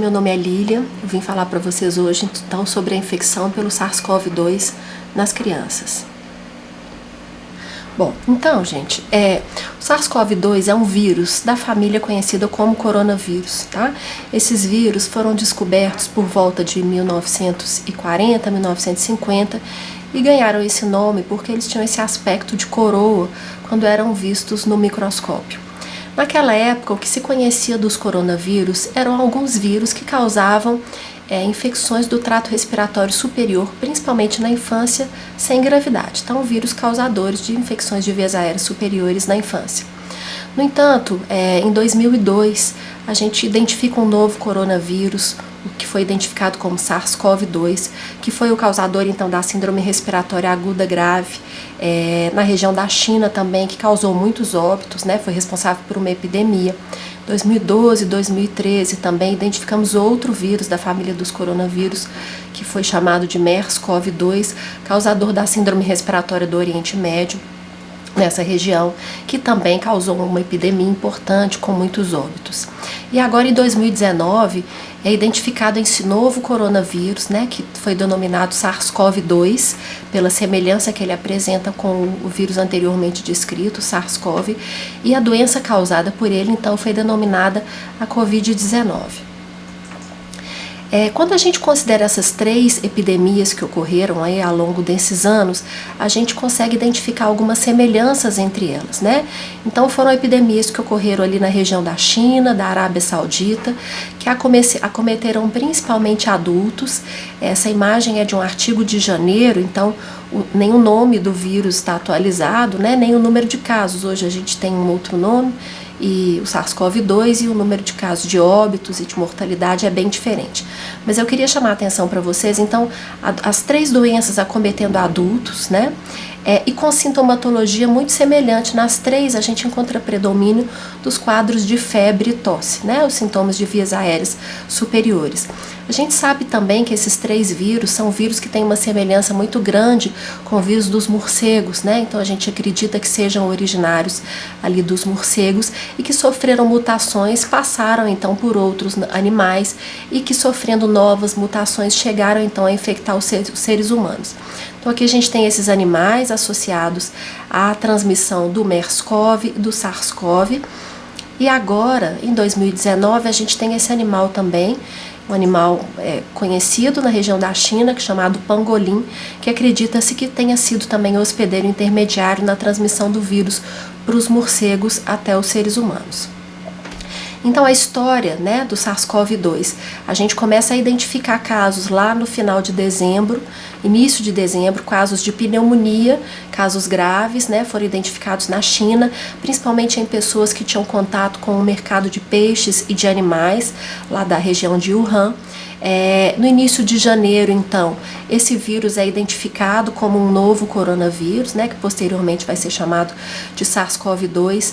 meu nome é Lília, eu vim falar para vocês hoje então sobre a infecção pelo SARS-CoV-2 nas crianças. Bom, então, gente, o SARS-CoV-2 é um vírus da família conhecida como coronavírus, tá? Esses vírus foram descobertos por volta de 1940, 1950 e ganharam esse nome porque eles tinham esse aspecto de coroa quando eram vistos no microscópio. Naquela época, o que se conhecia dos coronavírus eram alguns vírus que causavam infecções do trato respiratório superior, principalmente na infância, sem gravidade. Então, vírus causadores de infecções de vias aéreas superiores na infância. No entanto, em 2002, a gente identifica um novo coronavírus, o que foi identificado como SARS-CoV-2, que foi o causador então da síndrome respiratória aguda grave, na região da China também, que causou muitos óbitos, né? Foi responsável por uma epidemia. 2012 e 2013 também identificamos outro vírus da família dos coronavírus, que foi chamado de MERS-CoV-2, causador da síndrome respiratória do Oriente Médio, nessa região, que também causou uma epidemia importante com muitos óbitos. E agora em 2019 é identificado esse novo coronavírus, né, que foi denominado SARS-CoV-2, pela semelhança que ele apresenta com o vírus anteriormente descrito, SARS-CoV, e a doença causada por ele então foi denominada a Covid-19. Quando a gente considera essas três epidemias que ocorreram aí ao longo desses anos, a gente consegue identificar algumas semelhanças entre elas, né? Então foram epidemias que ocorreram ali na região da China, da Arábia Saudita, que acometeram principalmente adultos. Essa imagem é de um artigo de janeiro, então nem o nome do vírus está atualizado, né? Nem o número de casos. Hoje a gente tem um outro nome, e o SARS-CoV-2, e o número de casos de óbitos e de mortalidade é bem diferente. Mas eu queria chamar a atenção para vocês, então, as três doenças acometendo adultos, né? E com sintomatologia muito semelhante. Nas três a gente encontra predomínio dos quadros de febre e tosse, né? Os sintomas de vias aéreas superiores. A gente sabe também que esses três vírus são vírus que têm uma semelhança muito grande com o vírus dos morcegos, né? Então a gente acredita que sejam originários ali dos morcegos e que sofreram mutações, passaram então por outros animais e que, sofrendo novas mutações, chegaram então a infectar os seres humanos. Então aqui a gente tem esses animais associados à transmissão do MERS-CoV e do SARS-CoV. E agora, em 2019, a gente tem esse animal também, um animal conhecido na região da China, chamado pangolim, que acredita-se que tenha sido também hospedeiro intermediário na transmissão do vírus para os morcegos até os seres humanos. Então a história, né, do SARS-CoV-2, a gente começa a identificar casos lá no final de dezembro, início de dezembro, casos de pneumonia, casos graves, né, foram identificados na China, principalmente em pessoas que tinham contato com o mercado de peixes e de animais, lá da região de Wuhan. No início de janeiro, então, esse vírus é identificado como um novo coronavírus, né, que posteriormente vai ser chamado de SARS-CoV-2.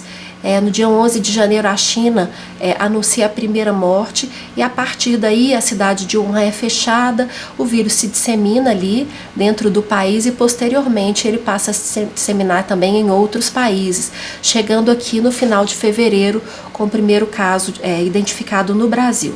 No dia 11 de janeiro, a China anuncia a primeira morte, e a partir daí a cidade de Wuhan é fechada, o vírus se dissemina ali dentro do país e posteriormente ele passa a se disseminar também em outros países, chegando aqui no final de fevereiro com o primeiro caso identificado no Brasil.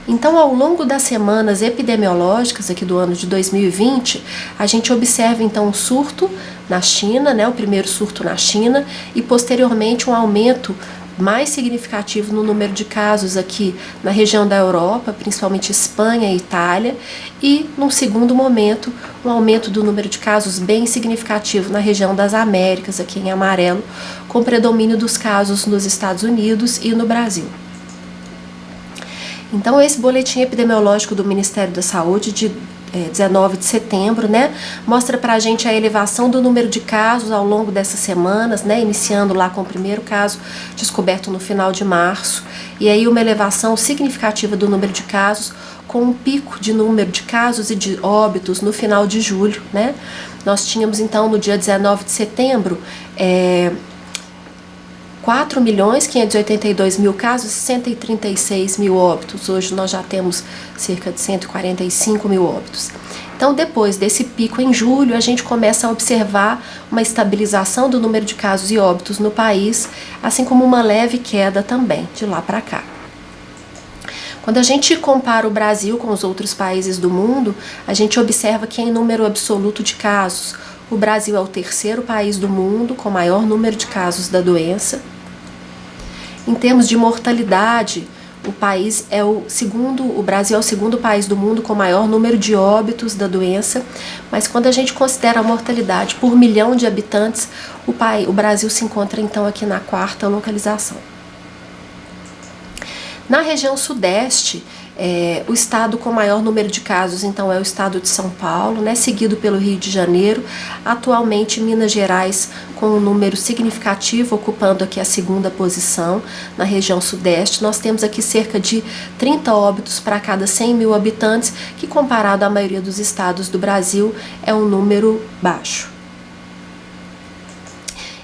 Então, ao longo das semanas epidemiológicas aqui do ano de 2020, a gente observa então um surto na China, né, o primeiro surto na China, e posteriormente um aumento mais significativo no número de casos aqui na região da Europa, principalmente Espanha e Itália, e num segundo momento um aumento do número de casos bem significativo na região das Américas, aqui em amarelo, com predomínio dos casos nos Estados Unidos e no Brasil. Então esse boletim epidemiológico do Ministério da Saúde de 19 de setembro, né, mostra pra gente a elevação do número de casos ao longo dessas semanas, né, iniciando lá com o primeiro caso descoberto no final de março, e aí uma elevação significativa do número de casos, com um pico de número de casos e de óbitos no final de julho, né. Nós tínhamos então no dia 19 de setembro 4.582.000 casos e 136.000 óbitos. Hoje nós já temos cerca de 145.000 óbitos. Então, depois desse pico em julho, a gente começa a observar uma estabilização do número de casos e óbitos no país, assim como uma leve queda também de lá para cá. Quando a gente compara o Brasil com os outros países do mundo, a gente observa que em número absoluto de casos, o Brasil é o terceiro país do mundo com maior número de casos da doença. Em termos de mortalidade, o Brasil é o segundo país do mundo com maior número de óbitos da doença, mas quando a gente considera a mortalidade por milhão de habitantes, o Brasil se encontra então aqui na quarta localização. Na região sudeste, o estado com maior número de casos, então, é o estado de São Paulo, né, seguido pelo Rio de Janeiro. Atualmente, Minas Gerais, com um número significativo, ocupando aqui a segunda posição na região sudeste. Nós temos aqui cerca de 30 óbitos para cada 100 mil habitantes, que, comparado à maioria dos estados do Brasil, é um número baixo.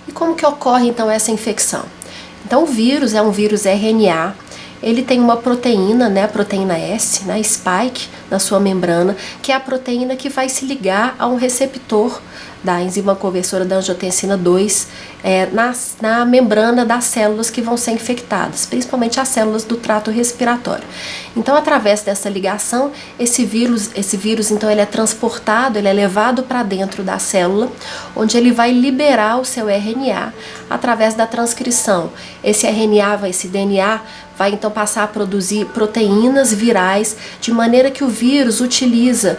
E como que ocorre, então, essa infecção? Então, o vírus é um vírus RNA. Ele tem uma proteína, né, a proteína S, né, spike, na sua membrana, que é a proteína que vai se ligar a um receptor da enzima conversora da angiotensina 2 na membrana das células que vão ser infectadas, principalmente as células do trato respiratório. Então, através dessa ligação, esse vírus então, ele é transportado, ele é levado para dentro da célula, onde ele vai liberar o seu RNA através da transcrição. Esse DNA vai então passar a produzir proteínas virais, de maneira que o vírus utiliza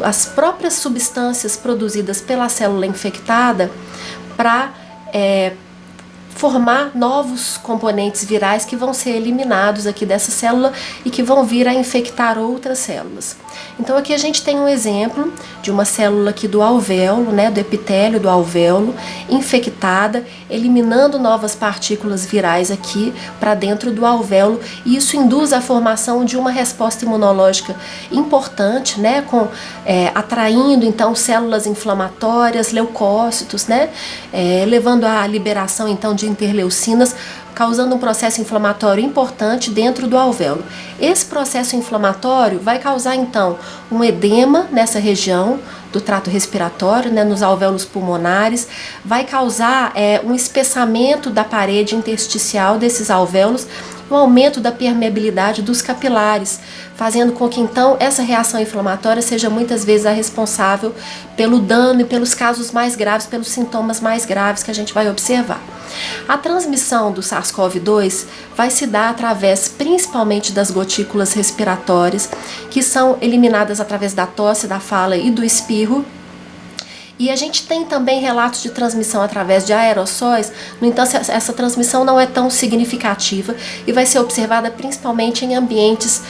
as próprias substâncias produzidas pela célula infectada para formar novos componentes virais que vão ser eliminados aqui dessa célula e que vão vir a infectar outras células. Então aqui a gente tem um exemplo de uma célula aqui do alvéolo, né, do epitélio do alvéolo, infectada, eliminando novas partículas virais aqui para dentro do alvéolo, e isso induz a formação de uma resposta imunológica importante, né, atraindo então células inflamatórias, leucócitos, né, levando à liberação então de interleucinas, causando um processo inflamatório importante dentro do alvéolo. Esse processo inflamatório vai causar então um edema nessa região do trato respiratório, né, nos alvéolos pulmonares, vai causar um espessamento da parede intersticial desses alvéolos, um aumento da permeabilidade dos capilares, fazendo com que então essa reação inflamatória seja muitas vezes a responsável pelo dano e pelos casos mais graves, pelos sintomas mais graves que a gente vai observar. A transmissão do SARS-CoV-2 vai se dar através principalmente das gotículas respiratórias, que são eliminadas através da tosse, da fala e do espirro. E a gente tem também relatos de transmissão através de aerossóis. No entanto, essa transmissão não é tão significativa e vai ser observada principalmente em ambientes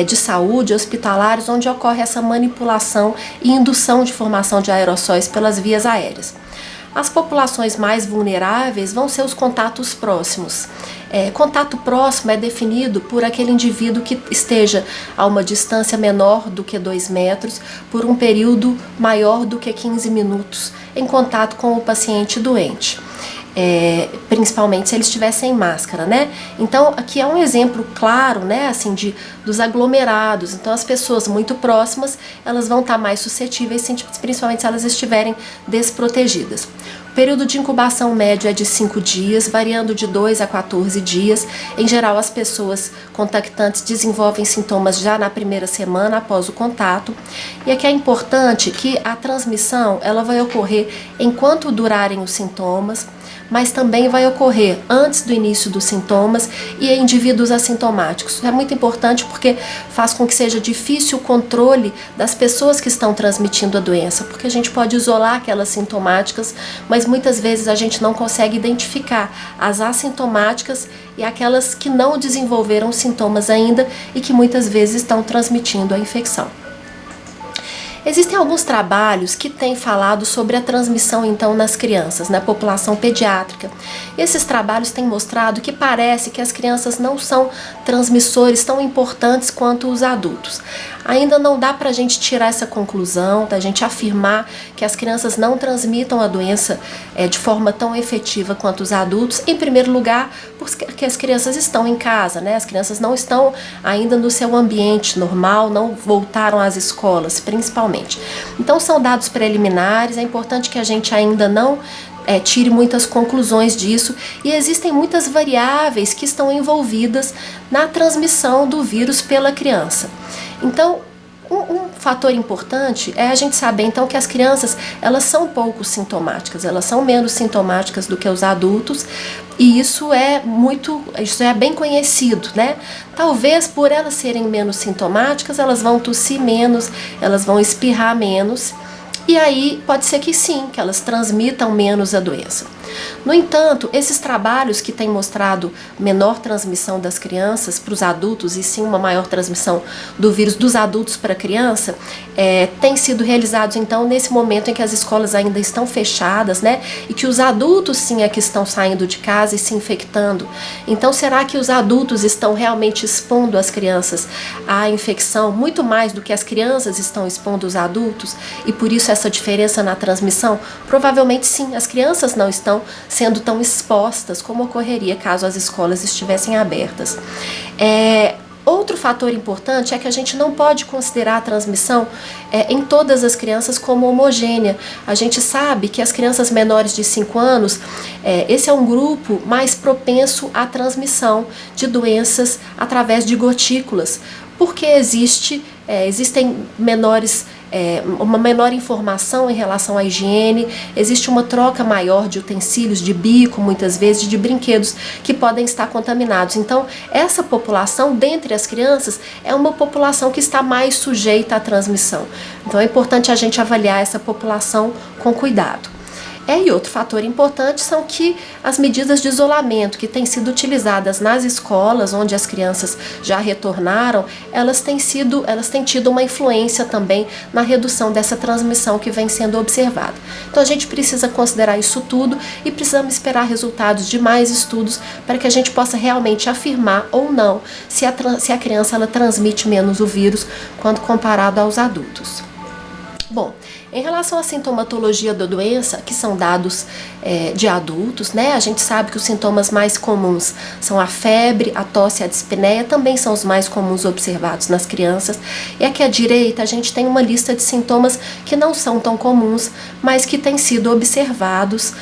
de saúde, hospitalares, onde ocorre essa manipulação e indução de formação de aerossóis pelas vias aéreas. As populações mais vulneráveis vão ser os contatos próximos. Contato próximo é definido por aquele indivíduo que esteja a uma distância menor do que 2 metros, por um período maior do que 15 minutos, em contato com o paciente doente. Principalmente se eles estivessem sem máscara, né? Então, aqui é um exemplo claro, né, assim, dos aglomerados. Então, as pessoas muito próximas, elas vão estar mais suscetíveis, principalmente se elas estiverem desprotegidas. O período de incubação médio é de 5 dias, variando de 2 a 14 dias. Em geral, as pessoas contactantes desenvolvem sintomas já na primeira semana após o contato. E aqui é importante que a transmissão, ela vai ocorrer enquanto durarem os sintomas, mas também vai ocorrer antes do início dos sintomas e em indivíduos assintomáticos. Isso é muito importante porque faz com que seja difícil o controle das pessoas que estão transmitindo a doença, porque a gente pode isolar aquelas sintomáticas, mas muitas vezes a gente não consegue identificar as assintomáticas e aquelas que não desenvolveram sintomas ainda e que muitas vezes estão transmitindo a infecção. Existem alguns trabalhos que têm falado sobre a transmissão então nas crianças, na população pediátrica. Esses trabalhos têm mostrado que parece que as crianças não são transmissores tão importantes quanto os adultos. Ainda não dá para a gente tirar essa conclusão, da gente afirmar que as crianças não transmitam a doença de forma tão efetiva quanto os adultos. Em primeiro lugar, porque as crianças estão em casa, né? As crianças não estão ainda no seu ambiente normal, não voltaram às escolas, principalmente. Então, são dados preliminares, é importante que a gente ainda não tire muitas conclusões disso, e existem muitas variáveis que estão envolvidas na transmissão do vírus pela criança. Então, um fator importante é a gente saber então que as crianças, elas são pouco sintomáticas, elas são menos sintomáticas do que os adultos, e isso é bem conhecido, né? Talvez por elas serem menos sintomáticas, elas vão tossir menos, elas vão espirrar menos, e aí pode ser que sim, que elas transmitam menos a doença. No entanto, esses trabalhos que têm mostrado menor transmissão das crianças para os adultos e sim uma maior transmissão do vírus dos adultos para a criança, têm sido realizados então nesse momento em que as escolas ainda estão fechadas, né? E que os adultos sim é que estão saindo de casa e se infectando. Então, será que os adultos estão realmente expondo as crianças à infecção muito mais do que as crianças estão expondo os adultos? E por isso essa diferença na transmissão? Provavelmente sim, as crianças não estão sendo tão expostas como ocorreria caso as escolas estivessem abertas. Outro fator importante é que a gente não pode considerar a transmissão em todas as crianças como homogênea. A gente sabe que as crianças menores de 5 anos, esse é um grupo mais propenso à transmissão de doenças através de gotículas, porque existem uma menor informação em relação à higiene, existe uma troca maior de utensílios, de bico, muitas vezes, de brinquedos que podem estar contaminados. Então, essa população, dentre as crianças, é uma população que está mais sujeita à transmissão. Então, é importante a gente avaliar essa população com cuidado. E outro fator importante são que as medidas de isolamento que têm sido utilizadas nas escolas, onde as crianças já retornaram, elas têm tido uma influência também na redução dessa transmissão que vem sendo observada. Então a gente precisa considerar isso tudo e precisamos esperar resultados de mais estudos para que a gente possa realmente afirmar ou não se a criança ela transmite menos o vírus quando comparado aos adultos. Bom, em relação à sintomatologia da doença, que são dados de adultos, né? A gente sabe que os sintomas mais comuns são a febre, a tosse e a dispneia, também são os mais comuns observados nas crianças. E aqui à direita a gente tem uma lista de sintomas que não são tão comuns, mas que têm sido observados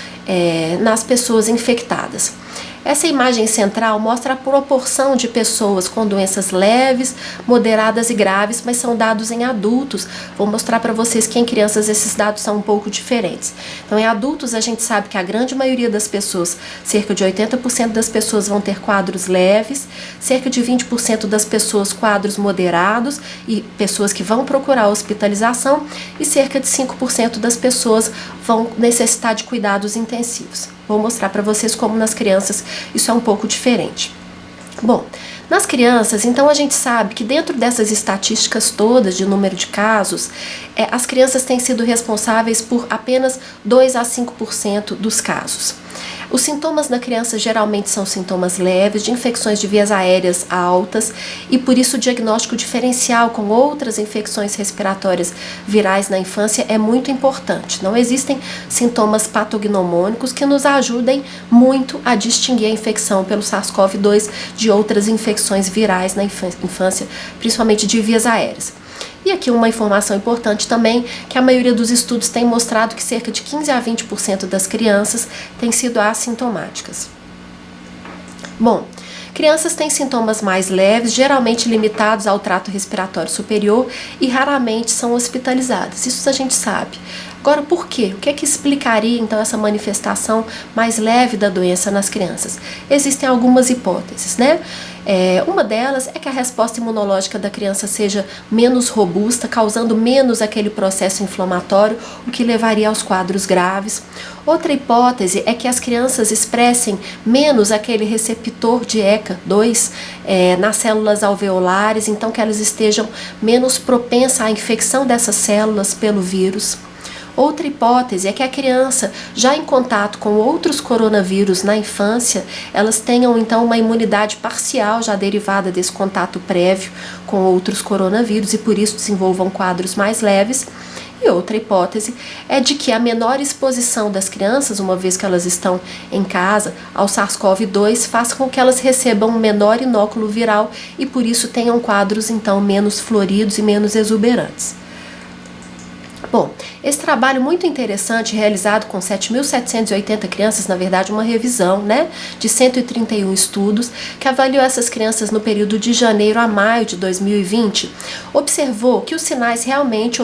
nas pessoas infectadas. Essa imagem central mostra a proporção de pessoas com doenças leves, moderadas e graves, mas são dados em adultos. Vou mostrar para vocês que em crianças esses dados são um pouco diferentes. Então, em adultos a gente sabe que a grande maioria das pessoas, cerca de 80% das pessoas vão ter quadros leves, cerca de 20% das pessoas quadros moderados e pessoas que vão procurar hospitalização, e cerca de 5% das pessoas vão necessitar de cuidados intensivos. Vou mostrar para vocês como nas crianças isso é um pouco diferente. Bom, nas crianças, então a gente sabe que dentro dessas estatísticas todas de número de casos, as crianças têm sido responsáveis por apenas 2 a 5% dos casos. Os sintomas da criança geralmente são sintomas leves, de infecções de vias aéreas altas, e por isso o diagnóstico diferencial com outras infecções respiratórias virais na infância é muito importante. Não existem sintomas patognomônicos que nos ajudem muito a distinguir a infecção pelo SARS-CoV-2 de outras infecções virais na infância, principalmente de vias aéreas. E aqui uma informação importante também, que a maioria dos estudos tem mostrado que cerca de 15 a 20% das crianças têm sido assintomáticas. Bom, crianças têm sintomas mais leves, geralmente limitados ao trato respiratório superior e raramente são hospitalizadas. Isso a gente sabe. Agora, por quê? O que é que explicaria, então, essa manifestação mais leve da doença nas crianças? Existem algumas hipóteses, né? Uma delas é que a resposta imunológica da criança seja menos robusta, causando menos aquele processo inflamatório, o que levaria aos quadros graves. Outra hipótese é que as crianças expressem menos aquele receptor de ECA2 nas células alveolares, então que elas estejam menos propensas à infecção dessas células pelo vírus. Outra hipótese é que a criança, já em contato com outros coronavírus na infância, elas tenham então uma imunidade parcial já derivada desse contato prévio com outros coronavírus e por isso desenvolvam quadros mais leves. E outra hipótese é de que a menor exposição das crianças, uma vez que elas estão em casa, ao SARS-CoV-2, faça com que elas recebam um menor inóculo viral e por isso tenham quadros então menos floridos e menos exuberantes. Bom, esse trabalho muito interessante, realizado com 7.780 crianças, na verdade uma revisão, né, de 131 estudos, que avaliou essas crianças no período de janeiro a maio de 2020, observou que os sinais realmente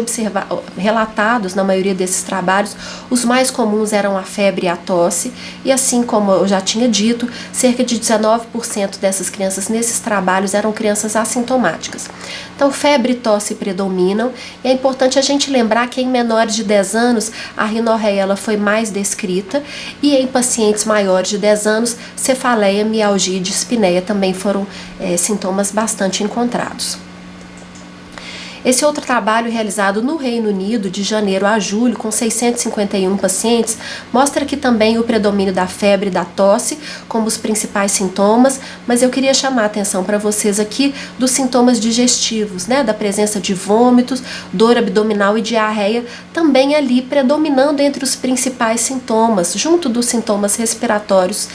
relatados na maioria desses trabalhos, os mais comuns eram a febre e a tosse, e assim como eu já tinha dito, cerca de 19% dessas crianças nesses trabalhos eram crianças assintomáticas. Então, febre e tosse predominam, e é importante a gente lembrar que em menores de 10 anos a rinorreia ela foi mais descrita, e em pacientes maiores de 10 anos, cefaleia, mialgia e dispneia também foram sintomas bastante encontrados. Esse outro trabalho realizado no Reino Unido, de janeiro a julho, com 651 pacientes, mostra que também o predomínio da febre e da tosse como os principais sintomas, mas eu queria chamar a atenção para vocês aqui dos sintomas digestivos, né, da presença de vômitos, dor abdominal e diarreia, também ali predominando entre os principais sintomas, junto dos sintomas respiratórios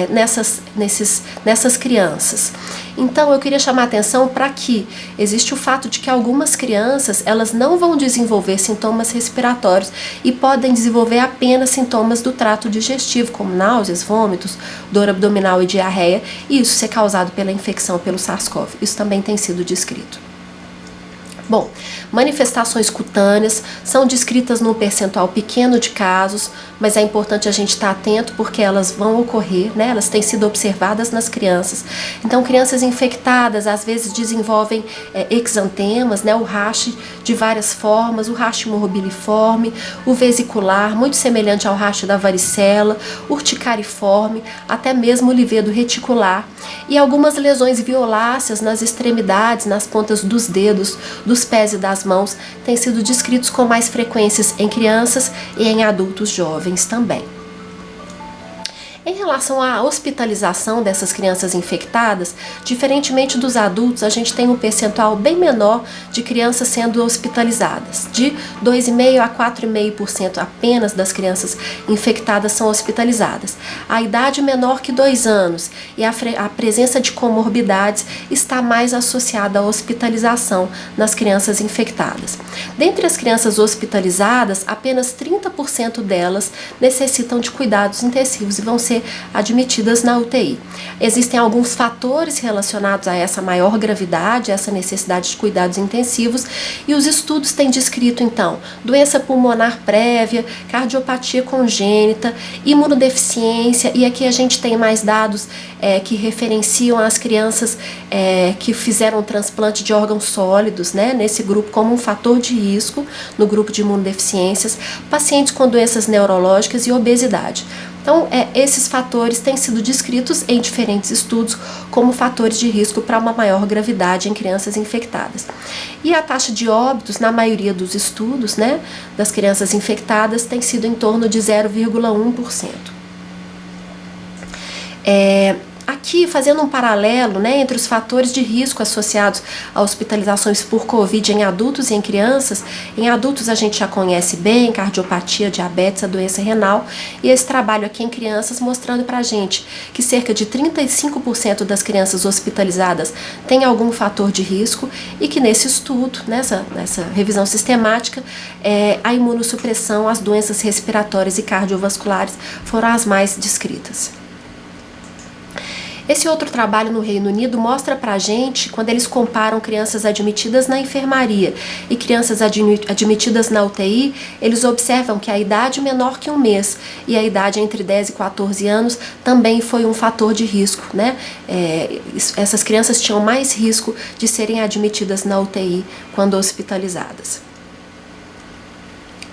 nessas crianças. Então, eu queria chamar a atenção para que existe o fato de que algumas crianças, elas não vão desenvolver sintomas respiratórios e podem desenvolver apenas sintomas do trato digestivo, como náuseas, vômitos, dor abdominal e diarreia, e isso ser causado pela infecção pelo SARS-CoV. Isso também tem sido descrito. Bom, manifestações cutâneas são descritas num percentual pequeno de casos, mas é importante a gente estar atento porque elas vão ocorrer, né? Elas têm sido observadas nas crianças. Então, crianças infectadas às vezes desenvolvem exantemas, né? O rache de várias formas, o rache morbiliforme, o vesicular, muito semelhante ao rache da varicela, urticariforme, até mesmo o livedo reticular, e algumas lesões violáceas nas extremidades, nas pontas dos dedos, dos pés e das mãos, têm sido descritos com mais frequências em crianças e em adultos jovens também. Em relação à hospitalização dessas crianças infectadas, diferentemente dos adultos, a gente tem um percentual bem menor de crianças sendo hospitalizadas. De 2,5% a 4,5% apenas das crianças infectadas são hospitalizadas. A idade menor que 2 anos e a presença de comorbidades está mais associada à hospitalização nas crianças infectadas. Dentre as crianças hospitalizadas, apenas 30% delas necessitam de cuidados intensivos e vão ser admitidas na UTI. Existem alguns fatores relacionados a essa maior gravidade, essa necessidade de cuidados intensivos, e os estudos têm descrito, então, doença pulmonar prévia, cardiopatia congênita, imunodeficiência, e aqui a gente tem mais dados que referenciam as crianças que fizeram transplante de órgãos sólidos, né, nesse grupo como um fator de risco, no grupo de imunodeficiências, pacientes com doenças neurológicas e obesidade. Então, esses fatores têm sido descritos em diferentes estudos como fatores de risco para uma maior gravidade em crianças infectadas. E a taxa de óbitos, na maioria dos estudos, né, das crianças infectadas, tem sido em torno de 0,1%. Aqui, fazendo um paralelo, né, entre os fatores de risco associados a hospitalizações por Covid em adultos e em crianças, em adultos a gente já conhece bem cardiopatia, diabetes, a doença renal, e esse trabalho aqui em crianças mostrando pra gente que cerca de 35% das crianças hospitalizadas têm algum fator de risco e que nesse estudo, nessa revisão sistemática, a imunossupressão, as doenças respiratórias e cardiovasculares foram as mais descritas. Esse outro trabalho no Reino Unido mostra pra gente, quando eles comparam crianças admitidas na enfermaria e crianças admitidas na UTI, eles observam que a idade menor que 1 mês e a idade entre 10 e 14 anos também foi um fator de risco, né? Essas crianças tinham mais risco de serem admitidas na UTI quando hospitalizadas.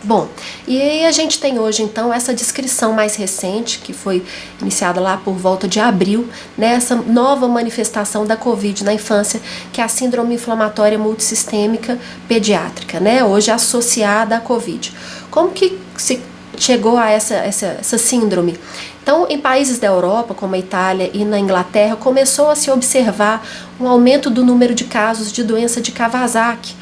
Bom, e aí a gente tem hoje então essa descrição mais recente, que foi iniciada lá por volta de abril, né, essa nova manifestação da Covid na infância, que é a síndrome inflamatória multissistêmica pediátrica, né, hoje associada à Covid. Como que se chegou a essa síndrome? Então, em países da Europa, como a Itália e na Inglaterra, começou a se observar um aumento do número de casos de doença de Kawasaki,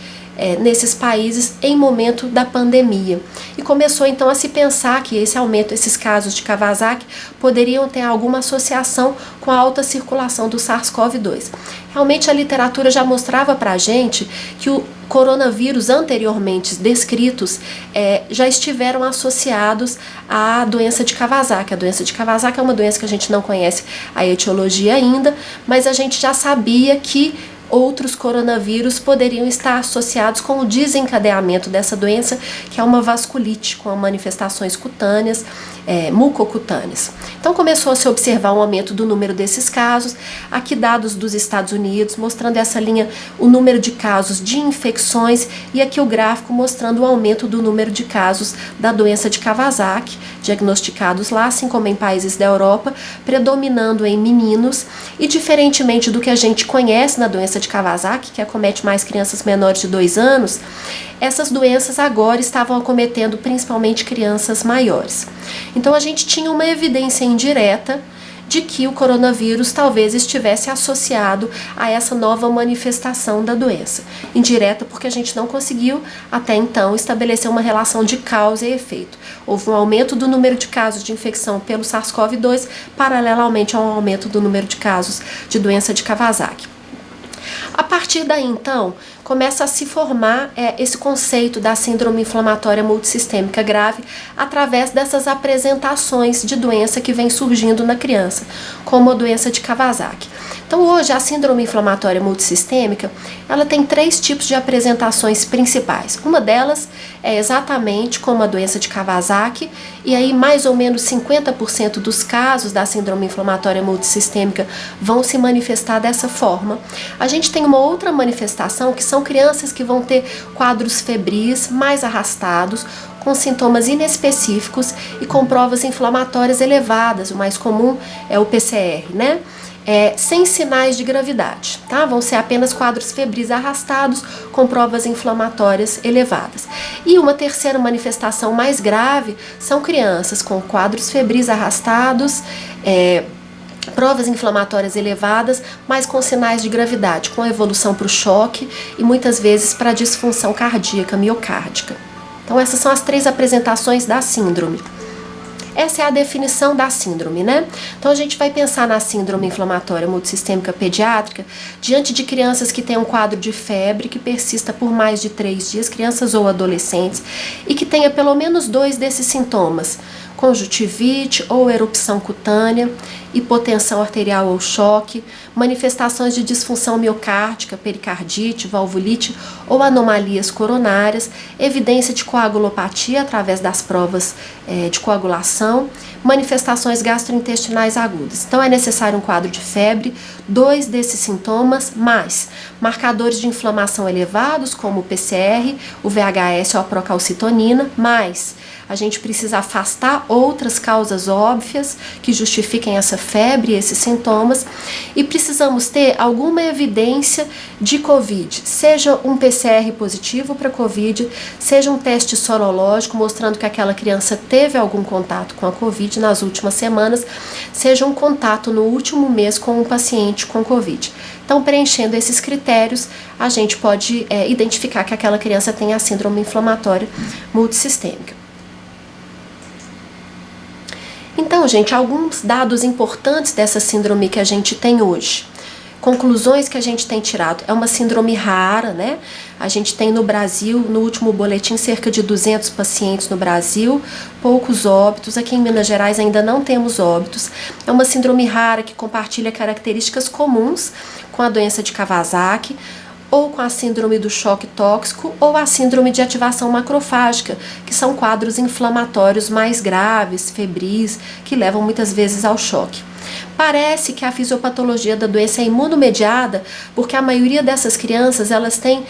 nesses países em momento da pandemia. E começou então a se pensar que esse aumento, esses casos de Kawasaki, poderiam ter alguma associação com a alta circulação do SARS-CoV-2. Realmente a literatura já mostrava para a gente que o coronavírus anteriormente descritos já estiveram associados à doença de Kawasaki. A doença de Kawasaki é uma doença que a gente não conhece a etiologia ainda, mas a gente já sabia que outros coronavírus poderiam estar associados com o desencadeamento dessa doença, que é uma vasculite com manifestações cutâneas, mucocutâneas. Então começou a se observar um aumento do número desses casos. Aqui dados dos Estados Unidos, mostrando essa linha o número de casos de infecções, e aqui o gráfico mostrando o aumento do número de casos da doença de Kawasaki, diagnosticados lá, assim como em países da Europa, predominando em meninos, e diferentemente do que a gente conhece na doença de Kawasaki, que acomete mais crianças menores de 2 anos, essas doenças agora estavam acometendo principalmente crianças maiores. Então a gente tinha uma evidência indireta de que o coronavírus talvez estivesse associado a essa nova manifestação da doença. Indireta porque a gente não conseguiu até então estabelecer uma relação de causa e efeito. Houve um aumento do número de casos de infecção pelo SARS-CoV-2 paralelamente ao aumento do número de casos de doença de Kawasaki. A partir daí, então, começa a se formar esse conceito da síndrome inflamatória multissistêmica grave através dessas apresentações de doença que vem surgindo na criança, como a doença de Kawasaki. Então, hoje, a síndrome inflamatória multissistêmica, ela tem 3 tipos de apresentações principais. Uma delas é exatamente como a doença de Kawasaki, e aí mais ou menos 50% dos casos da síndrome inflamatória multissistêmica vão se manifestar dessa forma. A gente tem uma outra manifestação, que são crianças que vão ter quadros febris mais arrastados, com sintomas inespecíficos e com provas inflamatórias elevadas. O mais comum é o PCR, né? Sem sinais de gravidade, tá? Vão ser apenas quadros febris arrastados com provas inflamatórias elevadas. E uma terceira manifestação mais grave são crianças com quadros febris arrastados, provas inflamatórias elevadas, mas com sinais de gravidade, com evolução para o choque e muitas vezes para a disfunção cardíaca miocárdica. Então essas são as 3 apresentações da síndrome. Essa é a definição da síndrome, né? Então a gente vai pensar na síndrome inflamatória multissistêmica pediátrica diante de crianças que têm um quadro de febre que persista por mais de 3 dias, crianças ou adolescentes, e que tenha pelo menos 2 desses sintomas: conjuntivite ou erupção cutânea, hipotensão arterial ou choque, manifestações de disfunção miocárdica, pericardite, valvulite ou anomalias coronárias, evidência de coagulopatia através das provas de coagulação, manifestações gastrointestinais agudas. Então é necessário um quadro de febre, 2 desses sintomas, mais marcadores de inflamação elevados, como o PCR, o VHS ou a procalcitonina, mais a gente precisa afastar outras causas óbvias que justifiquem essa febre e esses sintomas, e precisamos ter alguma evidência de COVID, seja um PCR positivo para COVID, seja um teste sorológico mostrando que aquela criança teve algum contato com a COVID nas últimas semanas, seja um contato no último mês com um paciente com COVID. Então, preenchendo esses critérios, a gente pode identificar que aquela criança tem a síndrome inflamatória multissistêmica. Então, gente, alguns dados importantes dessa síndrome que a gente tem hoje. Conclusões que a gente tem tirado: é uma síndrome rara, né? A gente tem no Brasil, no último boletim, cerca de 200 pacientes no Brasil, poucos óbitos. Aqui em Minas Gerais ainda não temos óbitos. É uma síndrome rara que compartilha características comuns com a doença de Kawasaki, ou com a síndrome do choque tóxico, ou a síndrome de ativação macrofágica, que são quadros inflamatórios mais graves, febris, que levam muitas vezes ao choque. Parece que a fisiopatologia da doença é imunomediada, porque a maioria dessas crianças elas têm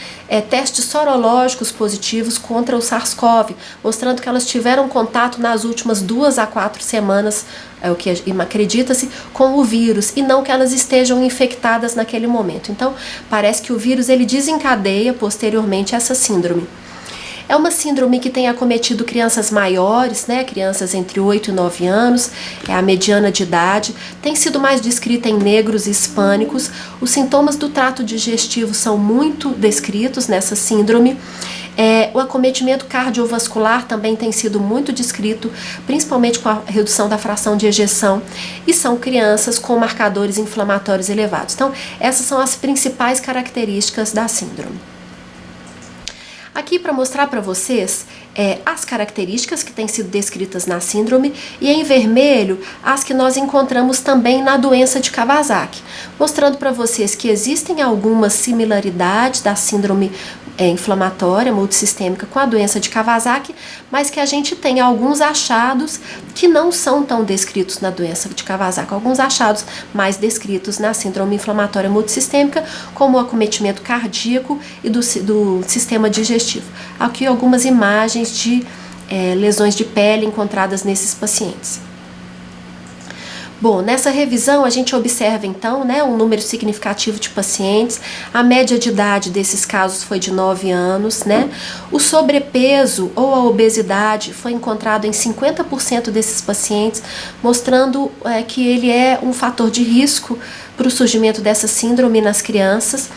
testes sorológicos positivos contra o SARS-CoV, mostrando que elas tiveram contato nas últimas 2 a 4 semanas, é o que acredita-se, com o vírus, e não que elas estejam infectadas naquele momento. Então, parece que o vírus ele desencadeia posteriormente essa síndrome. É uma síndrome que tem acometido crianças maiores, né, crianças entre 8 e 9 anos, é a mediana de idade, tem sido mais descrita em negros e hispânicos. Os sintomas do trato digestivo são muito descritos nessa síndrome. O acometimento cardiovascular também tem sido muito descrito, principalmente com a redução da fração de ejeção, e são crianças com marcadores inflamatórios elevados. Então, essas são as principais características da síndrome. Aqui para mostrar para vocês as características que têm sido descritas na síndrome, e em vermelho as que nós encontramos também na doença de Kawasaki, mostrando para vocês que existem algumas similaridades da síndrome inflamatória multissistêmica com a doença de Kawasaki, mas que a gente tem alguns achados que não são tão descritos na doença de Kawasaki, alguns achados mais descritos na síndrome inflamatória multissistêmica, como o acometimento cardíaco e do sistema digestivo. Aqui algumas imagens de lesões de pele encontradas nesses pacientes. Bom, nessa revisão a gente observa então, né, um número significativo de pacientes. A média de idade desses casos foi de 9 anos, né? O sobrepeso ou a obesidade foi encontrado em 50% desses pacientes, mostrando que ele é um fator de risco para o surgimento dessa síndrome nas crianças.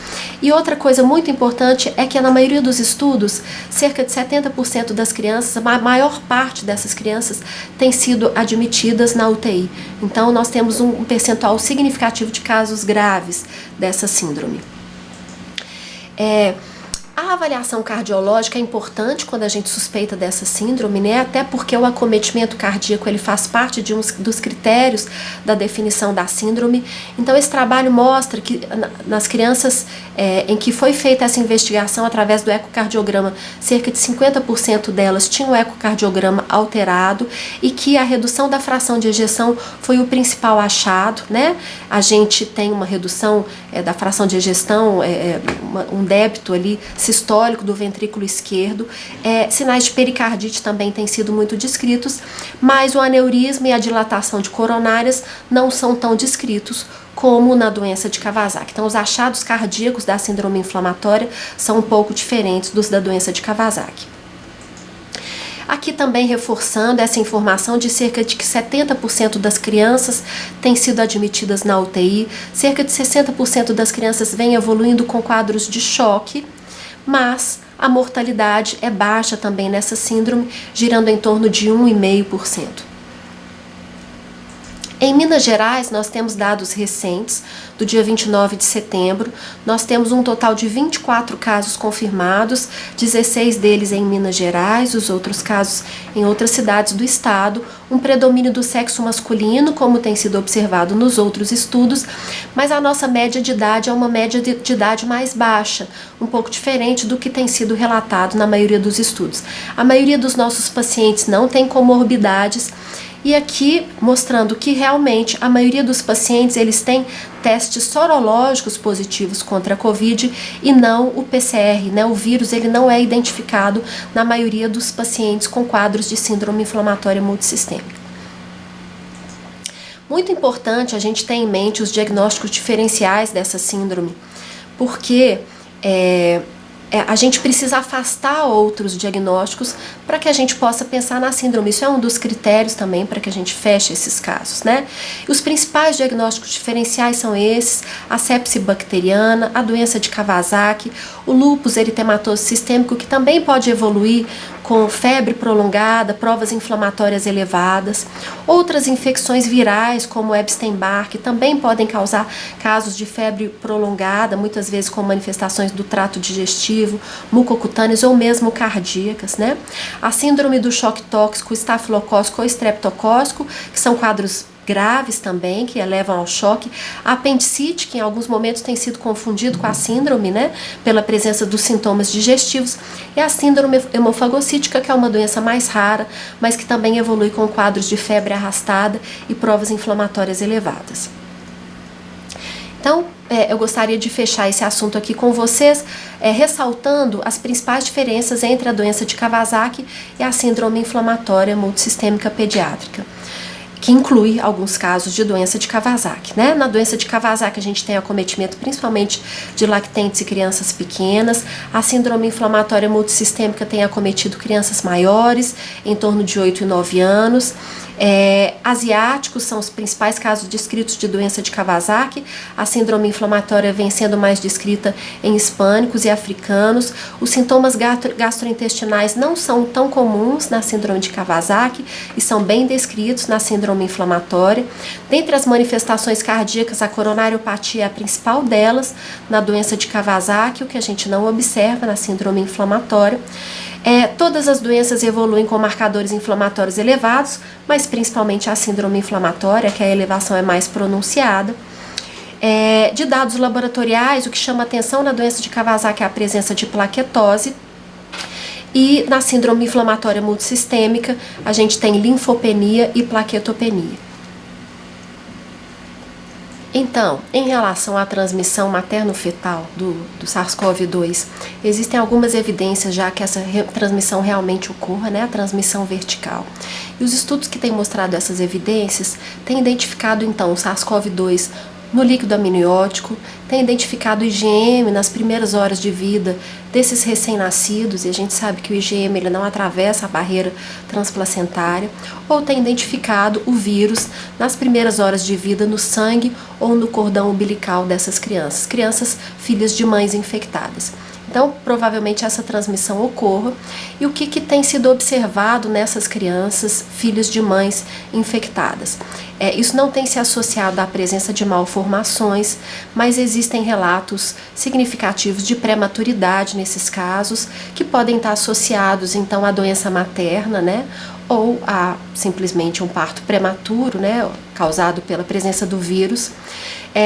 E outra coisa muito importante é que na maioria dos estudos, cerca de 70% das crianças, a maior parte dessas crianças têm sido admitidas na UTI. Então nós temos um percentual significativo de casos graves dessa síndrome. A avaliação cardiológica é importante quando a gente suspeita dessa síndrome, né? Até porque o acometimento cardíaco ele faz parte de dos critérios da definição da síndrome. Então esse trabalho mostra que nas crianças em que foi feita essa investigação através do ecocardiograma, cerca de 50% delas tinham o ecocardiograma alterado, e que a redução da fração de ejeção foi o principal achado, né? A gente tem uma redução da fração de ejeção, um débito ali sistólico do ventrículo esquerdo. Sinais de pericardite também têm sido muito descritos, mas o aneurisma e a dilatação de coronárias não são tão descritos como na doença de Kawasaki. Então, os achados cardíacos da síndrome inflamatória são um pouco diferentes dos da doença de Kawasaki. Aqui também reforçando essa informação de cerca de que 70% das crianças têm sido admitidas na UTI, cerca de 60% das crianças vêm evoluindo com quadros de choque, mas a mortalidade é baixa também nessa síndrome, girando em torno de 1,5%. Em Minas Gerais, nós temos dados recentes, do dia 29 de setembro, nós temos um total de 24 casos confirmados, 16 deles em Minas Gerais, os outros casos em outras cidades do estado, um predomínio do sexo masculino, como tem sido observado nos outros estudos, mas a nossa média de idade é uma média de idade mais baixa, um pouco diferente do que tem sido relatado na maioria dos estudos. A maioria dos nossos pacientes não tem comorbidades, e aqui mostrando que realmente a maioria dos pacientes eles têm testes sorológicos positivos contra a COVID e não o PCR, né? O vírus ele não é identificado na maioria dos pacientes com quadros de síndrome inflamatória multissistêmica. Muito importante a gente ter em mente os diagnósticos diferenciais dessa síndrome, porque a gente precisa afastar outros diagnósticos para que a gente possa pensar na síndrome. Isso é um dos critérios também para que a gente feche esses casos, né? E os principais diagnósticos diferenciais são esses: a sepse bacteriana, a doença de Kawasaki, o lúpus eritematoso sistêmico, que também pode evoluir com febre prolongada, provas inflamatórias elevadas. Outras infecções virais, como o Epstein-Barr, que também podem causar casos de febre prolongada, muitas vezes com manifestações do trato digestivo, mucocutâneas ou mesmo cardíacas, né? A síndrome do choque tóxico, estafilocócico ou estreptocócico, que são quadros graves também, que levam ao choque. A apendicite, que em alguns momentos tem sido confundido com a síndrome, né, pela presença dos sintomas digestivos. E a síndrome hemofagocítica, que é uma doença mais rara, mas que também evolui com quadros de febre arrastada e provas inflamatórias elevadas. Então, eu gostaria de fechar esse assunto aqui com vocês, ressaltando as principais diferenças entre a doença de Kawasaki e a síndrome inflamatória multissistêmica pediátrica. que inclui alguns casos de doença de Kawasaki, né? Na doença de Kawasaki a gente tem acometimento principalmente de lactentes e crianças pequenas. A síndrome inflamatória multissistêmica tem acometido crianças maiores, em torno de 8 e 9 anos. Asiáticos são os principais casos descritos de doença de Kawasaki. A síndrome inflamatória vem sendo mais descrita em hispânicos e africanos. Os sintomas gastrointestinais não são tão comuns na síndrome de Kawasaki e são bem descritos na síndrome inflamatória. Dentre as manifestações cardíacas, a coronariopatia é a principal delas na doença de Kawasaki, o que a gente não observa na síndrome inflamatória. Todas as doenças evoluem com marcadores inflamatórios elevados, mas principalmente a síndrome inflamatória, que a elevação é mais pronunciada. De dados laboratoriais, o que chama atenção na doença de Kawasaki é a presença de plaquetose. E na síndrome inflamatória multissistêmica, a gente tem linfopenia e plaquetopenia. Então, em relação à transmissão materno-fetal do SARS-CoV-2, existem algumas evidências já que essa transmissão realmente ocorra, né, a transmissão vertical. E os estudos que têm mostrado essas evidências têm identificado, então, o SARS-CoV-2 no líquido amniótico, tem identificado o IgM nas primeiras horas de vida desses recém-nascidos, e a gente sabe que o IgM ele não atravessa a barreira transplacentária, ou tem identificado o vírus nas primeiras horas de vida no sangue ou no cordão umbilical dessas crianças filhas de mães infectadas. Então, provavelmente essa transmissão ocorra. E o que tem sido observado nessas crianças, filhos de mães infectadas? Isso não tem se associado à presença de malformações, mas existem relatos significativos de prematuridade nesses casos, que podem estar associados, então, à doença materna, né? Ou a simplesmente um parto prematuro, né, causado pela presença do vírus.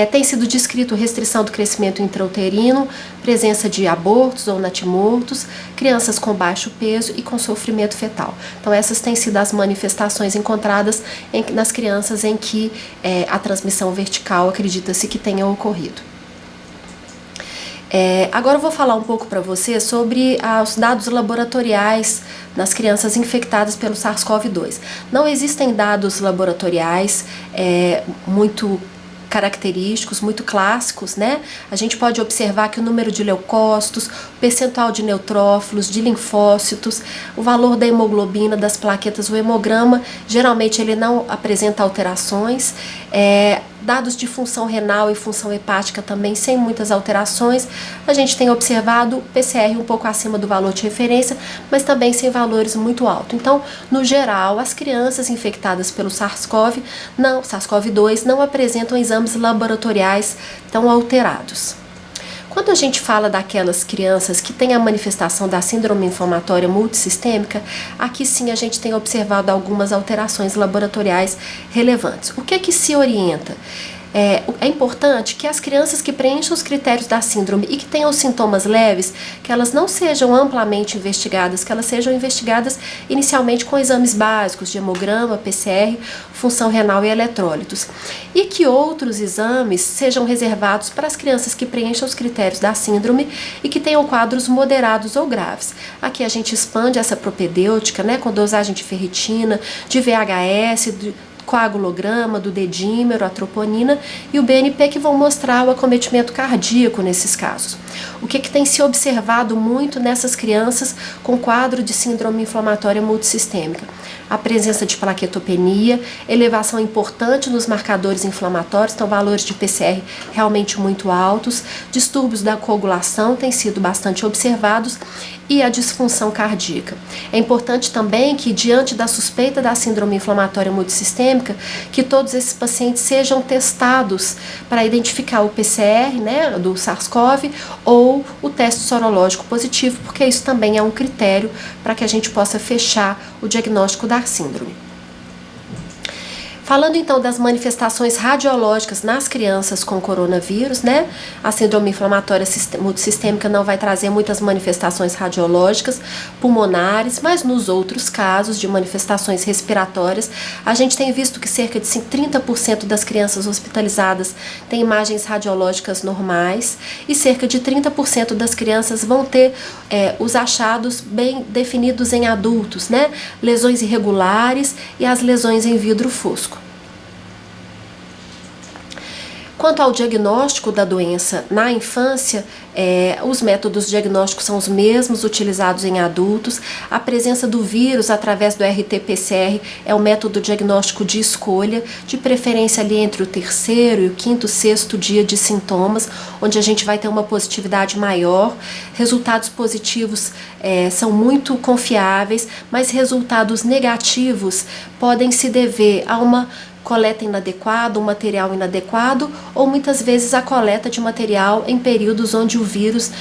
Tem sido descrito restrição do crescimento intrauterino, presença de abortos ou natimortos, crianças com baixo peso e com sofrimento fetal. Então essas têm sido as manifestações encontradas nas crianças em que a transmissão vertical acredita-se que tenha ocorrido. Agora eu vou falar um pouco para você sobre os dados laboratoriais nas crianças infectadas pelo SARS-CoV-2. Não existem dados laboratoriais muito característicos, muito clássicos, né? A gente pode observar que o número de leucócitos, o percentual de neutrófilos, de linfócitos, o valor da hemoglobina, das plaquetas, o hemograma, geralmente ele não apresenta alterações. Dados de função renal e função hepática também sem muitas alterações. A gente tem observado PCR um pouco acima do valor de referência, mas também sem valores muito altos. Então, no geral, as crianças infectadas pelo SARS-CoV-2 não apresentam exames laboratoriais tão alterados. Quando a gente fala daquelas crianças que têm a manifestação da síndrome inflamatória multissistêmica, aqui sim a gente tem observado algumas alterações laboratoriais relevantes. O que se orienta? É importante que as crianças que preencham os critérios da síndrome e que tenham sintomas leves, que elas não sejam amplamente investigadas, que elas sejam investigadas inicialmente com exames básicos de hemograma, PCR, função renal e eletrólitos. E que outros exames sejam reservados para as crianças que preencham os critérios da síndrome e que tenham quadros moderados ou graves. Aqui a gente expande essa propedêutica, né, com dosagem de ferritina, de VHS, coagulograma, do dedímero, a troponina e o BNP, que vão mostrar o acometimento cardíaco nesses casos. O que tem se observado muito nessas crianças com quadro de síndrome inflamatória multissistêmica? A presença de plaquetopenia, elevação importante nos marcadores inflamatórios, então valores de PCR realmente muito altos, distúrbios da coagulação têm sido bastante observados e a disfunção cardíaca. É importante também que, diante da suspeita da síndrome inflamatória multissistêmica, que todos esses pacientes sejam testados para identificar o PCR, né, do SARS-CoV ou o teste sorológico positivo, porque isso também é um critério para que a gente possa fechar o diagnóstico da síndrome. Falando então das manifestações radiológicas nas crianças com coronavírus, né? A síndrome inflamatória multissistêmica não vai trazer muitas manifestações radiológicas pulmonares, mas nos outros casos de manifestações respiratórias, a gente tem visto que cerca de 30% das crianças hospitalizadas têm imagens radiológicas normais e cerca de 30% das crianças vão ter os achados bem definidos em adultos, né? Lesões irregulares e as lesões em vidro fosco. Quanto ao diagnóstico da doença na infância, os métodos diagnósticos são os mesmos utilizados em adultos. A presença do vírus através do RT-PCR é o método diagnóstico de escolha, de preferência ali entre o terceiro e o quinto, sexto dia de sintomas, onde a gente vai ter uma positividade maior. Resultados positivos são muito confiáveis, mas resultados negativos podem se dever a uma coleta inadequada, um material inadequado, ou muitas vezes a coleta de material em períodos onde o vírus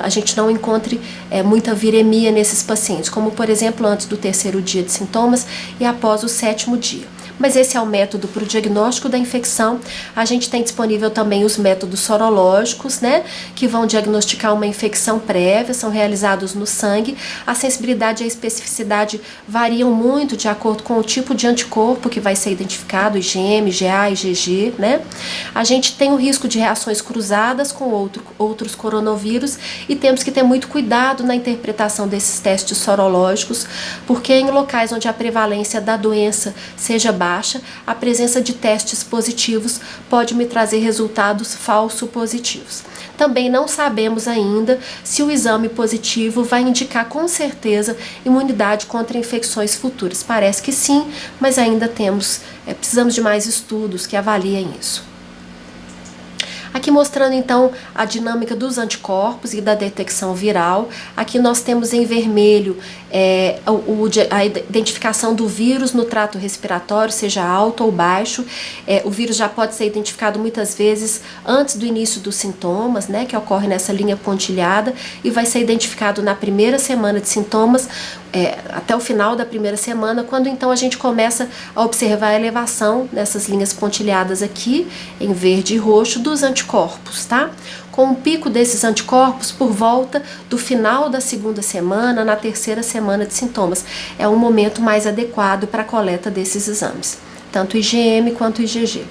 a gente não encontre muita viremia nesses pacientes, como por exemplo antes do terceiro dia de sintomas e após o sétimo dia. Mas esse é o método para o diagnóstico da infecção. A gente tem disponível também os métodos sorológicos, né, que vão diagnosticar uma infecção prévia, são realizados no sangue. A sensibilidade e a especificidade variam muito de acordo com o tipo de anticorpo que vai ser identificado, IgM, IgA, IgG, né. A gente tem o risco de reações cruzadas com outros coronavírus e temos que ter muito cuidado na interpretação desses testes sorológicos, porque em locais onde a prevalência da doença seja baixa, a presença de testes positivos pode me trazer resultados falso positivos. Também não sabemos ainda se o exame positivo vai indicar com certeza imunidade contra infecções futuras. Parece que sim, mas ainda precisamos de mais estudos que avaliem isso. Aqui mostrando então a dinâmica dos anticorpos e da detecção viral. Aqui nós temos em vermelho a identificação do vírus no trato respiratório, seja alto ou baixo. O vírus já pode ser identificado muitas vezes antes do início dos sintomas, né, que ocorre nessa linha pontilhada, e vai ser identificado na primeira semana de sintomas, até o final da primeira semana, quando então a gente começa a observar a elevação dessas linhas pontilhadas aqui, em verde e roxo, dos anticorpos, tá? Com um pico desses anticorpos por volta do final da segunda semana, na terceira semana de sintomas. É um momento mais adequado para a coleta desses exames, tanto IgM quanto IgG.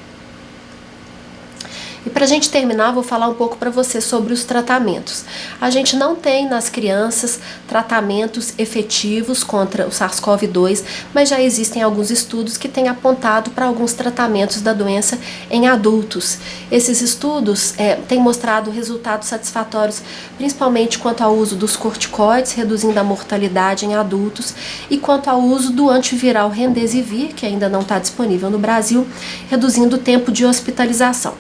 E para a gente terminar, vou falar um pouco para você sobre os tratamentos. A gente não tem nas crianças tratamentos efetivos contra o SARS-CoV-2, mas já existem alguns estudos que têm apontado para alguns tratamentos da doença em adultos. Esses estudos têm mostrado resultados satisfatórios, principalmente quanto ao uso dos corticoides, reduzindo a mortalidade em adultos, e quanto ao uso do antiviral Remdesivir, que ainda não está disponível no Brasil, reduzindo o tempo de hospitalização.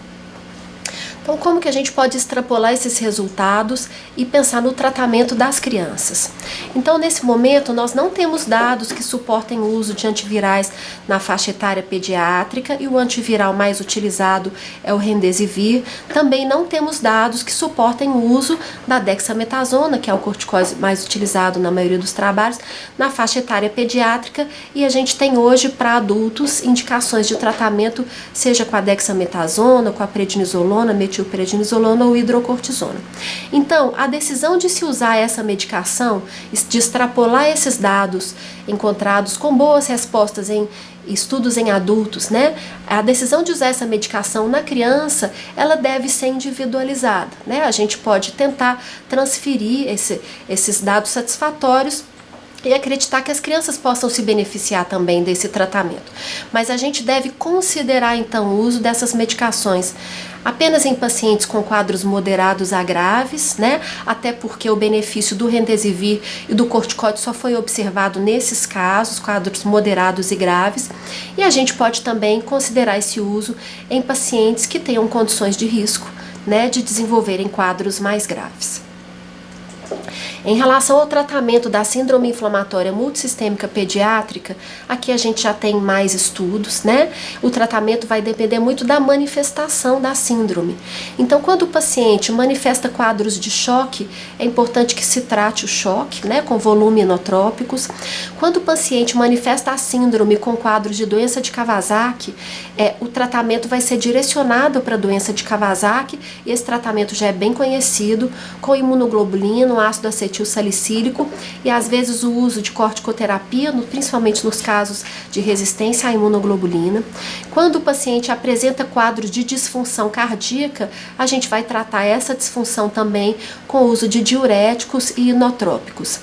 Então, como que a gente pode extrapolar esses resultados e pensar no tratamento das crianças? Então, nesse momento, nós não temos dados que suportem o uso de antivirais na faixa etária pediátrica, e o antiviral mais utilizado é o Remdesivir. Também não temos dados que suportem o uso da dexametasona, que é o corticoide mais utilizado na maioria dos trabalhos, na faixa etária pediátrica, e a gente tem hoje para adultos indicações de tratamento, seja com a dexametasona, com a prednisolona, metilprednisolona ou hidrocortisona. Então, a decisão de se usar essa medicação, de extrapolar esses dados encontrados com boas respostas em estudos em adultos, né? A decisão de usar essa medicação na criança, ela deve ser individualizada, né? A gente pode tentar transferir esses dados satisfatórios e acreditar que as crianças possam se beneficiar também desse tratamento. Mas a gente deve considerar então o uso dessas medicações apenas em pacientes com quadros moderados a graves, né? Até porque o benefício do Remdesivir e do corticoide só foi observado nesses casos, quadros moderados e graves. E a gente pode também considerar esse uso em pacientes que tenham condições de risco, né, de desenvolverem quadros mais graves. Em relação ao tratamento da síndrome inflamatória multissistêmica pediátrica, aqui a gente já tem mais estudos, né? O tratamento vai depender muito da manifestação da síndrome. Então, quando o paciente manifesta quadros de choque, é importante que se trate o choque, né, com volume inotrópicos. Quando o paciente manifesta a síndrome com quadros de doença de Kawasaki, o tratamento vai ser direcionado para a doença de Kawasaki, e esse tratamento já é bem conhecido, com imunoglobulina, ácido acetilsalicílico, e às vezes o uso de corticoterapia, principalmente nos casos de resistência à imunoglobulina. Quando o paciente apresenta quadros de disfunção cardíaca, a gente vai tratar essa disfunção também com o uso de diuréticos e inotrópicos.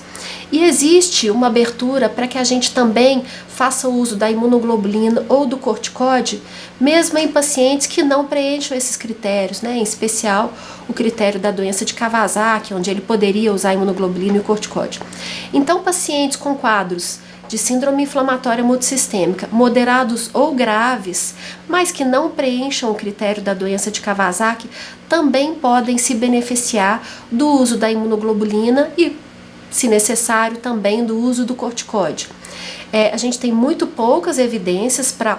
E existe uma abertura para que a gente também faça uso da imunoglobulina ou do corticóide, mesmo em pacientes que não preencham esses critérios, né? Em especial o critério da doença de Kawasaki, onde ele poderia usar a imunoglobulina e o corticóide. Então, pacientes com quadros de síndrome inflamatória multissistêmica, moderados ou graves, mas que não preencham o critério da doença de Kawasaki, também podem se beneficiar do uso da imunoglobulina e, se necessário, também do uso do corticóide. A gente tem muito poucas evidências para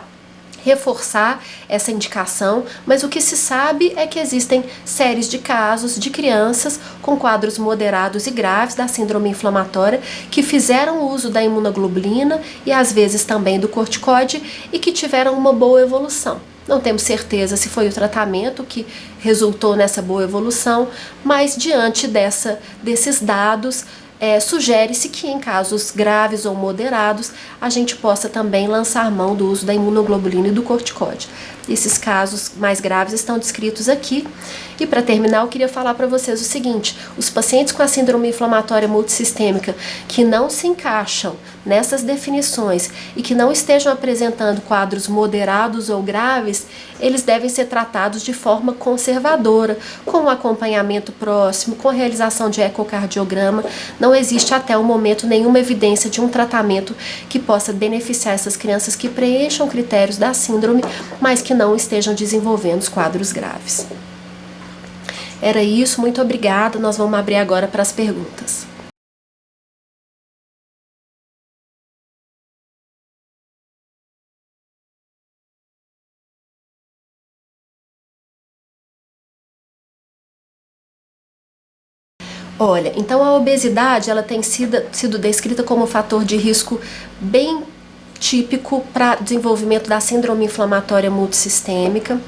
reforçar essa indicação, mas o que se sabe é que existem séries de casos de crianças com quadros moderados e graves da síndrome inflamatória que fizeram uso da imunoglobulina e às vezes também do corticóide e que tiveram uma boa evolução. Não temos certeza se foi o tratamento que resultou nessa boa evolução, mas diante desses dados, sugere-se que em casos graves ou moderados a gente possa também lançar mão do uso da imunoglobulina e do corticóide. Esses casos mais graves estão descritos aqui. E para terminar, eu queria falar para vocês o seguinte: os pacientes com a síndrome inflamatória multissistêmica que não se encaixam nessas definições e que não estejam apresentando quadros moderados ou graves, eles devem ser tratados de forma conservadora, com um acompanhamento próximo, com a realização de ecocardiograma. Não existe até o momento nenhuma evidência de um tratamento que possa beneficiar essas crianças que preencham critérios da síndrome, mas que não estejam desenvolvendo os quadros graves. Era isso, muito obrigada. Nós vamos abrir agora para as perguntas. Olha, então a obesidade ela tem sido descrita como um fator de risco bem típico para desenvolvimento da síndrome inflamatória multissistêmica.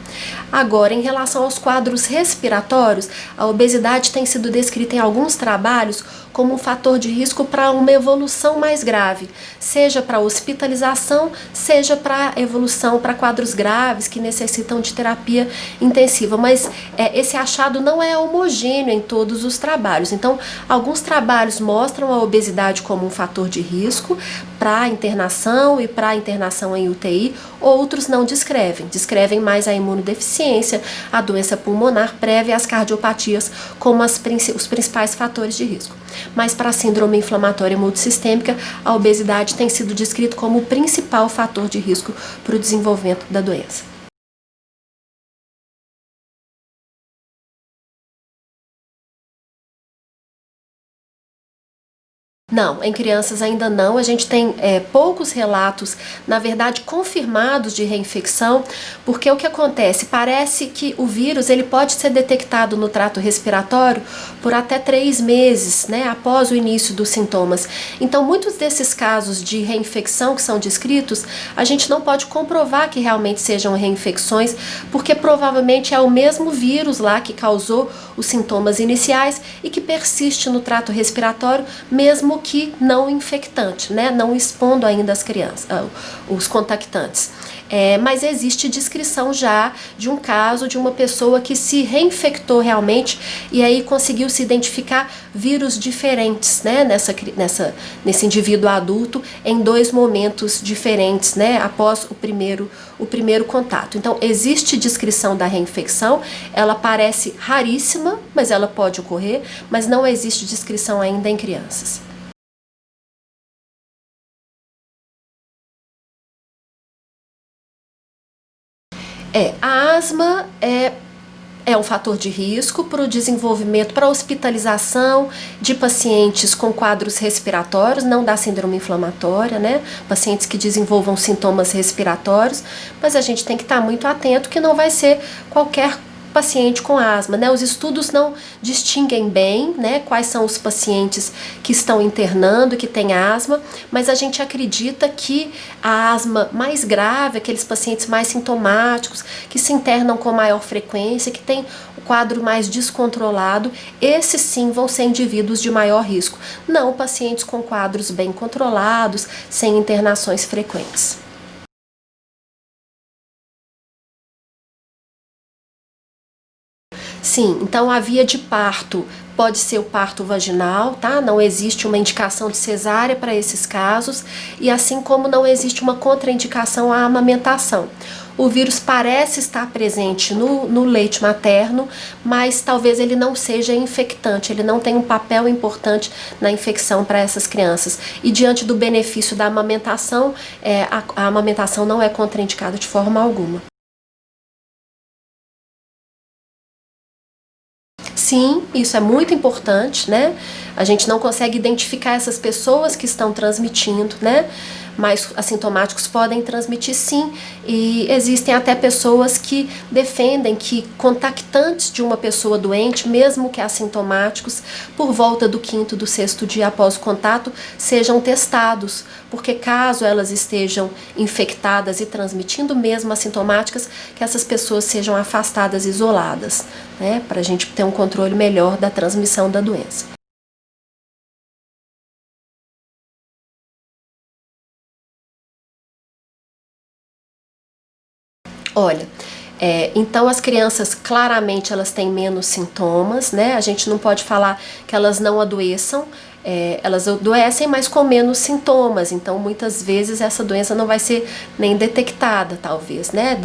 Agora, em relação aos quadros respiratórios, a obesidade tem sido descrita em alguns trabalhos como um fator de risco para uma evolução mais grave, seja para hospitalização, seja para evolução para quadros graves que necessitam de terapia intensiva. Mas esse achado não é homogêneo em todos os trabalhos. Então, alguns trabalhos mostram a obesidade como um fator de risco para internação e para internação em UTI, outros não descrevem mais a imunodeficiência, a doença pulmonar prévia e as cardiopatias como os principais fatores de risco. Mas para a síndrome inflamatória multissistêmica, a obesidade tem sido descrita como o principal fator de risco para o desenvolvimento da doença. Não, em crianças ainda não. A gente tem poucos relatos, na verdade, confirmados de reinfecção, porque o que acontece? Parece que o vírus ele pode ser detectado no trato respiratório por até 3 meses, né, após o início dos sintomas. Então, muitos desses casos de reinfecção que são descritos, a gente não pode comprovar que realmente sejam reinfecções, porque provavelmente é o mesmo vírus lá que causou os sintomas iniciais e que persiste no trato respiratório, mesmo que não infectante, né? Não expondo ainda as crianças, os contactantes. Mas existe descrição já de um caso de uma pessoa que se reinfectou realmente e aí conseguiu se identificar vírus diferentes, né? Nesse indivíduo adulto em 2 momentos diferentes, né? Após o primeiro contato. Então, existe descrição da reinfecção, ela parece raríssima, mas ela pode ocorrer, mas não existe descrição ainda em crianças. A asma é um fator de risco para o desenvolvimento, para a hospitalização de pacientes com quadros respiratórios, não da síndrome inflamatória, né? Pacientes que desenvolvam sintomas respiratórios, mas a gente tem que estar muito atento que não vai ser qualquer paciente com asma, né? Os estudos não distinguem bem, né, quais são os pacientes que estão internando, que têm asma, mas a gente acredita que a asma mais grave, aqueles pacientes mais sintomáticos, que se internam com maior frequência, que têm o quadro mais descontrolado, esses sim vão ser indivíduos de maior risco, não pacientes com quadros bem controlados, sem internações frequentes. Sim, então a via de parto pode ser o parto vaginal, tá? Não existe uma indicação de cesárea para esses casos, e assim como não existe uma contraindicação à amamentação. O vírus parece estar presente no leite materno, mas talvez ele não seja infectante, ele não tem um papel importante na infecção para essas crianças. E diante do benefício da amamentação, a amamentação não é contraindicada de forma alguma. Sim, isso é muito importante, né? A gente não consegue identificar essas pessoas que estão transmitindo, né? Mas assintomáticos podem transmitir sim, e existem até pessoas que defendem que contactantes de uma pessoa doente, mesmo que assintomáticos, por volta do 5º, do 6º dia após o contato, sejam testados, porque caso elas estejam infectadas e transmitindo mesmo assintomáticas, que essas pessoas sejam afastadas, isoladas, né, para a gente ter um controle melhor da transmissão da doença. Olha, então as crianças claramente elas têm menos sintomas, né? A gente não pode falar que elas não adoeçam, elas adoecem, mas com menos sintomas. Então muitas vezes essa doença não vai ser nem detectada, talvez, né?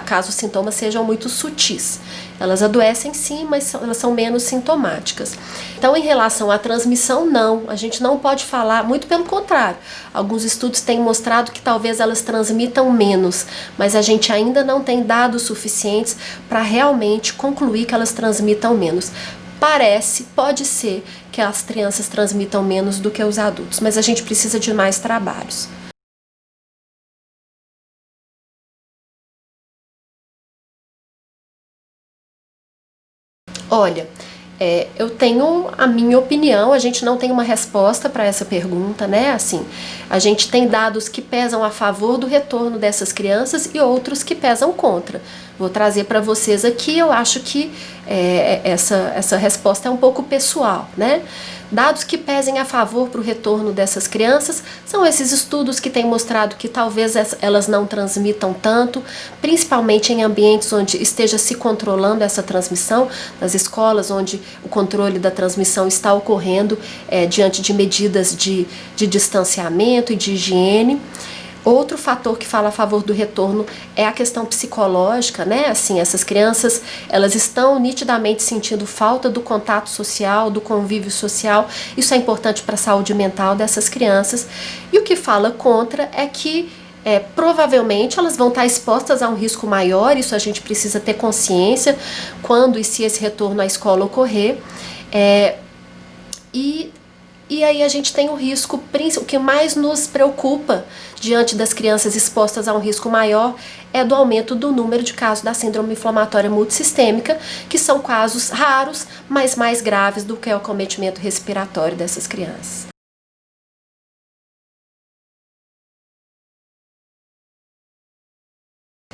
Caso os sintomas sejam muito sutis. Elas adoecem sim, mas elas são menos sintomáticas. Então, em relação à transmissão, não, a gente não pode falar, muito pelo contrário. Alguns estudos têm mostrado que talvez elas transmitam menos, mas a gente ainda não tem dados suficientes para realmente concluir que elas transmitam menos. Pode ser que as crianças transmitam menos do que os adultos, mas a gente precisa de mais trabalhos. Olha, eu tenho a minha opinião, a gente não tem uma resposta para essa pergunta, né? Assim, a gente tem dados que pesam a favor do retorno dessas crianças e outros que pesam contra. Vou trazer para vocês aqui, eu acho que essa resposta é um pouco pessoal, né? Dados que pesem a favor para o retorno dessas crianças são esses estudos que têm mostrado que talvez elas não transmitam tanto, principalmente em ambientes onde esteja se controlando essa transmissão, nas escolas onde o controle da transmissão está ocorrendo diante de medidas de distanciamento e de higiene. Outro fator que fala a favor do retorno é a questão psicológica, né? Assim, essas crianças, elas estão nitidamente sentindo falta do contato social, do convívio social. Isso é importante para a saúde mental dessas crianças. E o que fala contra é que provavelmente elas vão estar expostas a um risco maior. Isso a gente precisa ter consciência quando e se esse retorno à escola ocorrer. E aí a gente tem o risco, o que mais nos preocupa diante das crianças expostas a um risco maior é do aumento do número de casos da síndrome inflamatória multissistêmica, que são casos raros, mas mais graves do que o acometimento respiratório dessas crianças.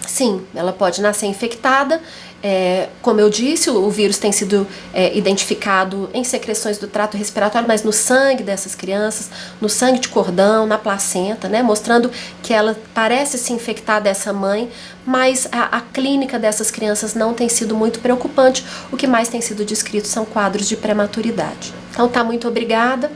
Sim, ela pode nascer infectada. Como eu disse, o vírus tem sido identificado em secreções do trato respiratório, mas no sangue dessas crianças, no sangue de cordão, na placenta, né, mostrando que ela parece se infectar dessa mãe, mas a clínica dessas crianças não tem sido muito preocupante. O que mais tem sido descrito são quadros de prematuridade. Então, muito obrigada.